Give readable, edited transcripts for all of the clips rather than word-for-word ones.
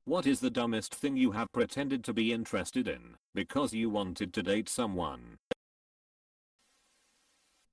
What is the dumbest thing you have pretended to be interested in because you wanted to date someone?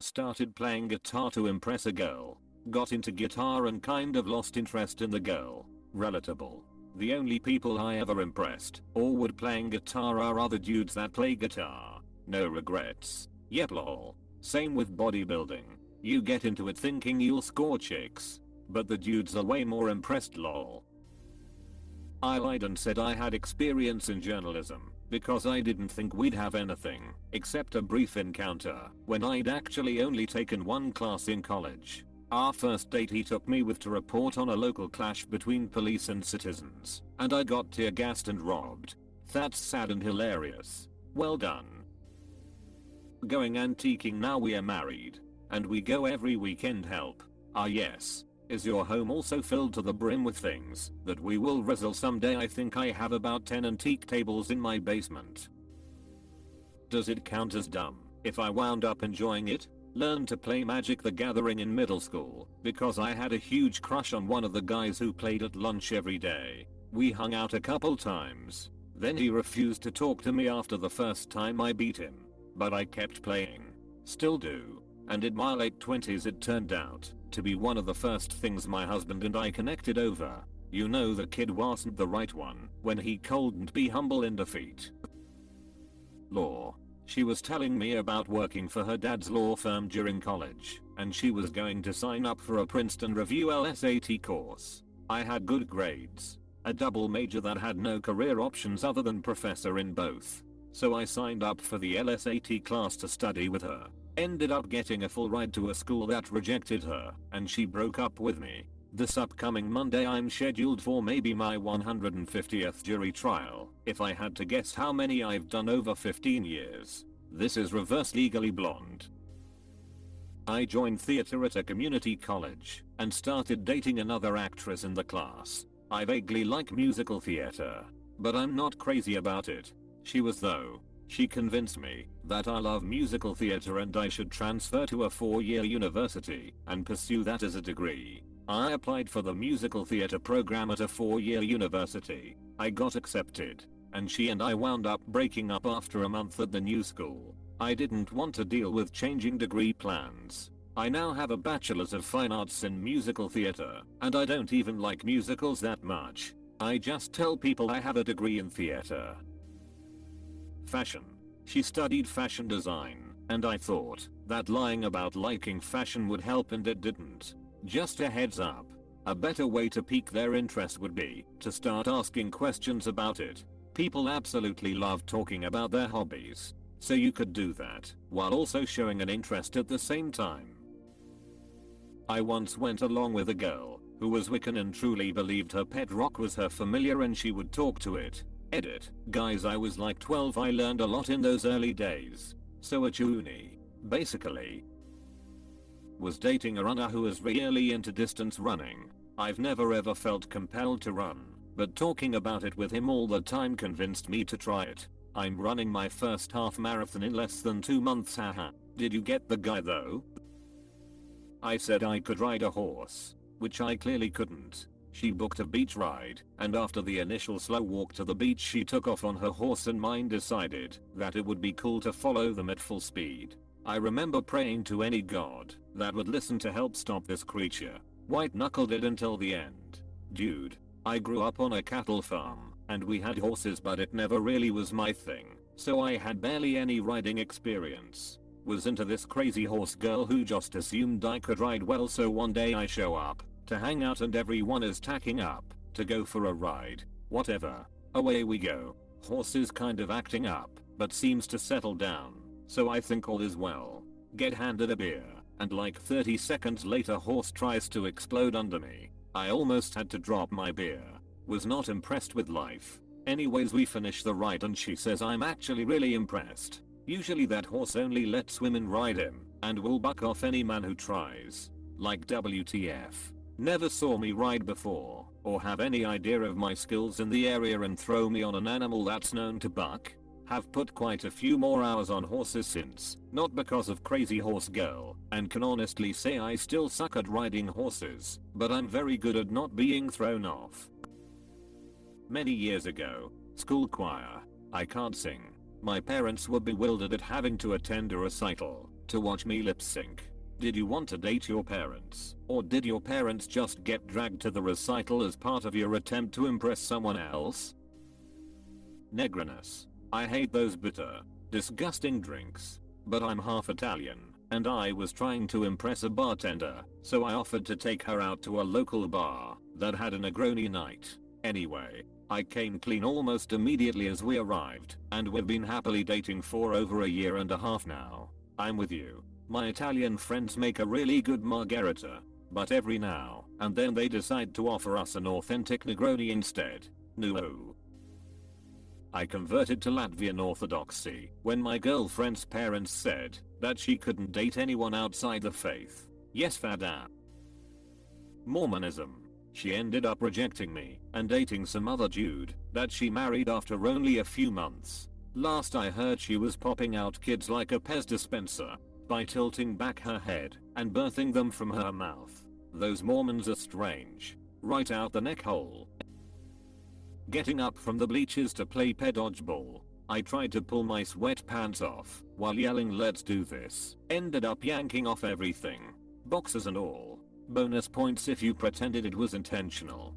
Started playing guitar to impress a girl. Got into guitar and kind of lost interest in the girl. Relatable. The only people I ever impressed or would playing guitar are other dudes that play guitar. No regrets. Yep lol. Same with bodybuilding. You get into it thinking you'll score chicks. But the dudes are way more impressed lol. I lied and said I had experience in journalism because I didn't think we'd have anything except a brief encounter when I'd actually only taken one class in college. Our first date he took me with to report on a local clash between police and citizens, and I got tear gassed and robbed. That's sad and hilarious. Well done. Going antiquing now we are married. And we go every weekend help. Ah yes. Is your home also filled to the brim with things that we will reveal someday? I think I have about 10 antique tables in my basement. Does it count as dumb if I wound up enjoying it? Learned to play Magic the Gathering in middle school because I had a huge crush on one of the guys who played at lunch every day. We hung out a couple times. Then he refused to talk to me after the first time I beat him. But I kept playing. Still do. And in my late 20s it turned out to be one of the first things my husband and I connected over. You know the kid wasn't the right one when he couldn't be humble in defeat. Law. She was telling me about working for her dad's law firm during college, and she was going to sign up for a Princeton Review LSAT course. I had good grades, a double major that had no career options other than professor in both. So I signed up for the LSAT class to study with her. Ended up getting a full ride to a school that rejected her, and she broke up with me. This upcoming Monday I'm scheduled for maybe my 150th jury trial, if I had to guess how many I've done over 15 years. This is reverse Legally Blonde. I joined theater at a community college and started dating another actress in the class. I vaguely like musical theater, but I'm not crazy about it. She was though. She convinced me that I love musical theater and I should transfer to a 4-year university and pursue that as a degree. I applied for the musical theater program at a 4-year university. I got accepted, and she and I wound up breaking up after a month at the new school. I didn't want to deal with changing degree plans. I now have a bachelor's of fine arts in musical theater, and I don't even like musicals that much. I just tell people I have a degree in theater. Fashion. She studied fashion design, and I thought that lying about liking fashion would help, and it didn't. Just a heads up. A better way to pique their interest would be to start asking questions about it. People absolutely love talking about their hobbies, so you could do that while also showing an interest at the same time. I once went along with a girl who was Wiccan and truly believed her pet rock was her familiar and she would talk to it. Edit. Guys, I was like 12. I learned a lot in those early days. So a chuuni, basically, was dating a runner who was really into distance running. I've never ever felt compelled to run, but talking about it with him all the time convinced me to try it. I'm running my first half marathon in less than 2 months, haha. Did you get the guy though? I said I could ride a horse, which I clearly couldn't. She booked a beach ride, and after the initial slow walk to the beach she took off on her horse and mine decided that it would be cool to follow them at full speed. I remember praying to any god that would listen to help stop this creature. White knuckled it until the end. Dude, I grew up on a cattle farm, and we had horses but it never really was my thing, so I had barely any riding experience. Was into this crazy horse girl who just assumed I could ride well, so one day I show up to hang out and everyone is tacking up to go for a ride. Whatever. Away we go. Horse is kind of acting up, but seems to settle down, so I think all is well. Get handed a beer, and like 30 seconds later horse tries to explode under me. I almost had to drop my beer. Was not impressed with life. Anyways, we finish the ride and she says I'm actually really impressed. Usually that horse only lets women ride him, and will buck off any man who tries. Like WTF. Never saw me ride before, or have any idea of my skills in the area and throw me on an animal that's known to buck. Have put quite a few more hours on horses since, not because of crazy horse girl, and can honestly say I still suck at riding horses, but I'm very good at not being thrown off. Many years ago, school choir. I can't sing. My parents were bewildered at having to attend a recital to watch me lip sync. Did you want to date your parents? Or did your parents just get dragged to the recital as part of your attempt to impress someone else? Negriness. I hate those bitter, disgusting drinks. But I'm half Italian, and I was trying to impress a bartender, so I offered to take her out to a local bar that had a Negroni night. Anyway, I came clean almost immediately as we arrived, and we've been happily dating for over a year and a half now. I'm with you. My Italian friends make a really good margherita, but every now and then they decide to offer us an authentic Negroni instead. No. I converted to Latvian Orthodoxy when my girlfriend's parents said that she couldn't date anyone outside the faith. Yes, fada. Mormonism. She ended up rejecting me and dating some other dude that she married after only a few months. Last I heard, she was popping out kids like a Pez dispenser by tilting back her head and birthing them from her mouth. Those Mormons are strange. Right out the neck hole. Getting up from the bleachers to play dodgeball. I tried to pull my sweatpants off while yelling, "Let's do this." Ended up yanking off everything. Boxers and all. Bonus points if you pretended it was intentional.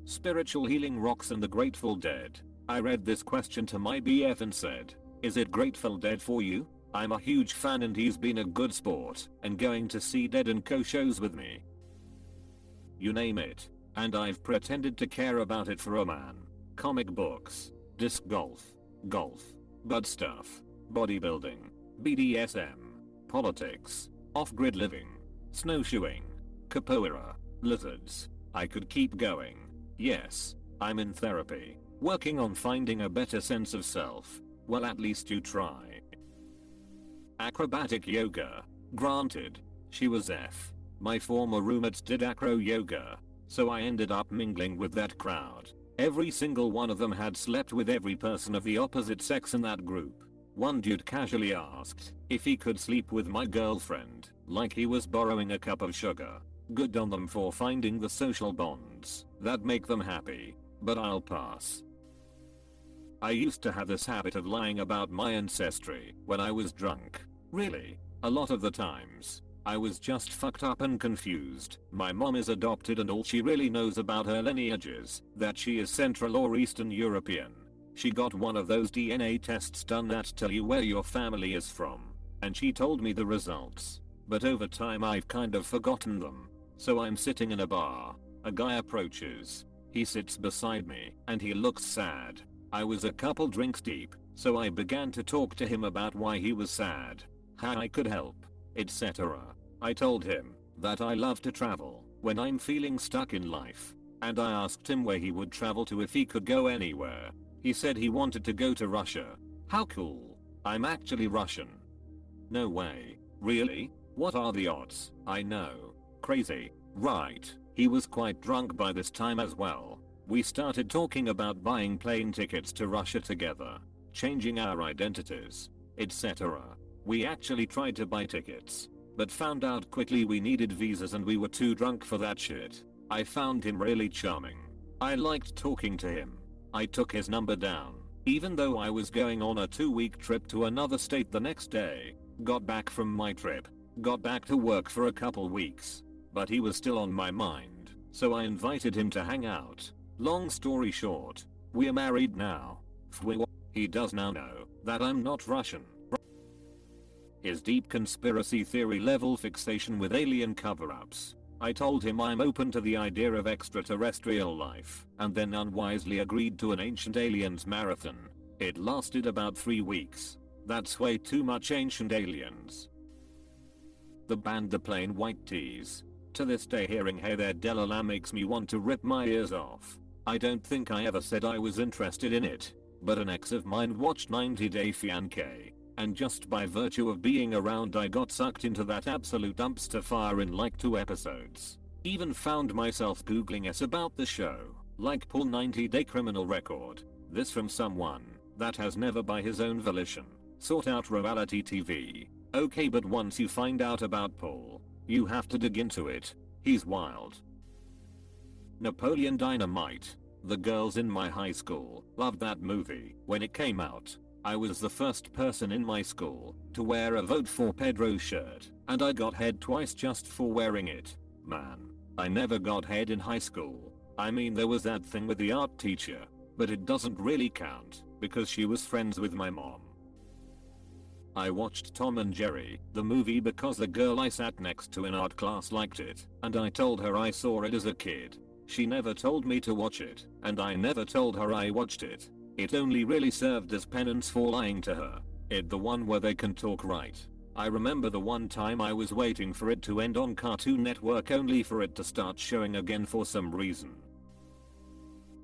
Spiritual healing rocks and the Grateful Dead. I read this question to my BF and said, "Is it Grateful Dead for you?" I'm a huge fan and he's been a good sport and going to see Dead and Co shows with me. You name it. And I've pretended to care about it for a man. Comic books, disc golf, butt stuff, bodybuilding, BDSM, politics, off-grid living, snowshoeing, capoeira, lizards. I could keep going. Yes, I'm in therapy, working on finding a better sense of self. Well, at least you try. Acrobatic yoga. Granted, she was F. My former roommates did acro yoga, so I ended up mingling with that crowd. Every single one of them had slept with every person of the opposite sex in that group. One dude casually asked if he could sleep with my girlfriend, like he was borrowing a cup of sugar. Good on them for finding the social bonds that make them happy, but I'll pass. I used to have this habit of lying about my ancestry when I was drunk. Really, a lot of the times, I was just fucked up and confused. My mom is adopted and all she really knows about her lineage is that she is Central or Eastern European. She got one of those DNA tests done that tell you where your family is from, and she told me the results. But over time I've kind of forgotten them. So I'm sitting in a bar. A guy approaches. He sits beside me and he looks sad. I was a couple drinks deep, so I began to talk to him about why he was sad, how I could help, etc. I told him that I love to travel when I'm feeling stuck in life, and I asked him where he would travel to if he could go anywhere. He said he wanted to go to Russia. How cool. I'm actually Russian. No way. Really? What are the odds? I know. Crazy, right? He was quite drunk by this time as well. We started talking about buying plane tickets to Russia together, changing our identities, etc. We actually tried to buy tickets, but found out quickly we needed visas and we were too drunk for that shit. I found him really charming. I liked talking to him. I took his number down, even though I was going on a 2-week trip to another state the next day. Got back from my trip, got back to work for a couple weeks, but he was still on my mind, so I invited him to hang out. Long story short, we're married now. He does now know that I'm not Russian. His deep conspiracy theory level fixation with alien cover-ups. I told him I'm open to the idea of extraterrestrial life, and then unwisely agreed to an Ancient Aliens marathon. It lasted about 3 weeks. That's way too much Ancient Aliens. The band The Plain White Tees. To this day hearing Hey There Delilah makes me want to rip my ears off. I don't think I ever said I was interested in it, but an ex of mine watched 90 Day Fiancé, and just by virtue of being around I got sucked into that absolute dumpster fire in like 2 episodes. Even found myself googling us about the show, like pull 90 Day Criminal Record. This from someone that has never by his own volition sought out reality TV. Okay, but once you find out about Paul, you have to dig into it. He's wild. Napoleon Dynamite. The girls in my high school loved that movie when it came out. I was the first person in my school to wear a Vote for Pedro shirt, and I got head twice just for wearing it. Man, I never got head in high school. I mean, there was that thing with the art teacher, but it doesn't really count because she was friends with my mom. I watched Tom and Jerry, the movie, because the girl I sat next to in art class liked it, and I told her I saw it as a kid. She never told me to watch it, and I never told her I watched it. It only really served as penance for lying to her. It the one where they can talk, right? I remember the one time I was waiting for it to end on Cartoon Network only for it to start showing again for some reason.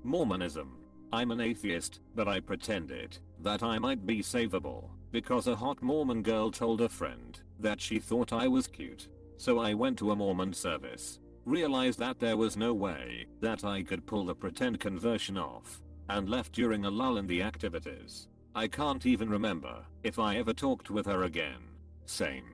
Mormonism. I'm an atheist, but I pretended that I might be savable because a hot Mormon girl told a friend that she thought I was cute. So I went to a Mormon service, realized that there was no way that I could pull the pretend conversion off, and left during a lull in the activities. I can't even remember if I ever talked with her again. Same.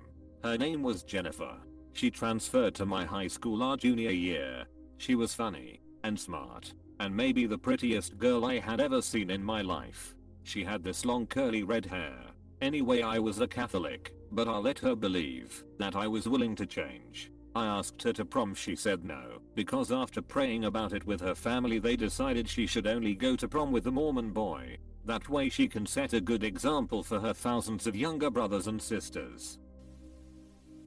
Her name was Jennifer. She transferred to my high school our junior year. She was funny and smart, and maybe the prettiest girl I had ever seen in my life. She had this long curly red hair. Anyway, I was a Catholic, but I let her believe that I was willing to change. I asked her to prom. She said no, because after praying about it with her family, they decided she should only go to prom with the Mormon boy. That way she can set a good example for her thousands of younger brothers and sisters.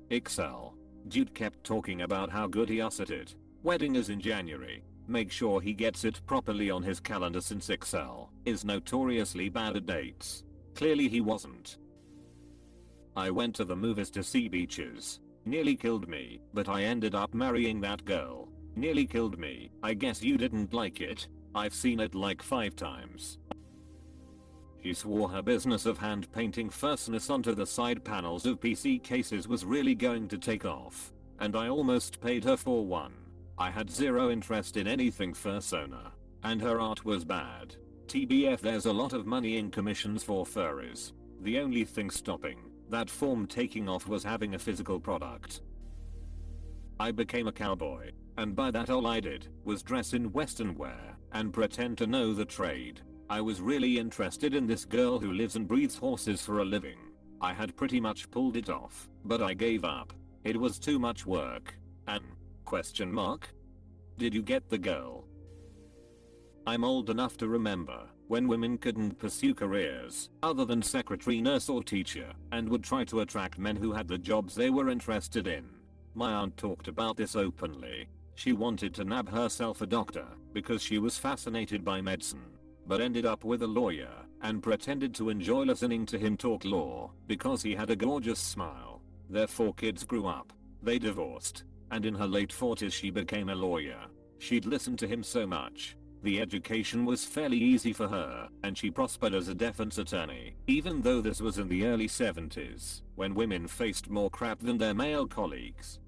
Excel. Dude kept talking about how good he is at it. Wedding is in January. Make sure he gets it properly on his calendar since Excel is notoriously bad at dates. Clearly he wasn't. I went to the movies to see Beaches. Nearly killed me, but I ended up marrying that girl. Nearly killed me. I guess you didn't like it. I've seen it like 5 times. She swore her business of hand painting furnace onto the side panels of PC cases was really going to take off, and I almost paid her for one. I had zero interest in anything fursona, and her art was bad. TBF, there's a lot of money in commissions for furries. The only thing stopping that form taking off was having a physical product. I became a cowboy, and by that all I did was dress in western wear and pretend to know the trade. I was really interested in this girl who lives and breathes horses for a living. I had pretty much pulled it off, but I gave up. It was too much work. And question mark? Did you get the girl? I'm old enough to remember when women couldn't pursue careers other than secretary, nurse or teacher, and would try to attract men who had the jobs they were interested in. My aunt talked about this openly. She wanted to nab herself a doctor because she was fascinated by medicine, but ended up with a lawyer and pretended to enjoy listening to him talk law because he had a gorgeous smile. Their 4 kids grew up. They divorced, and in her late 40s she became a lawyer. She'd listened to him so much. The education was fairly easy for her, and she prospered as a defense attorney, even though this was in the early 70s, when women faced more crap than their male colleagues.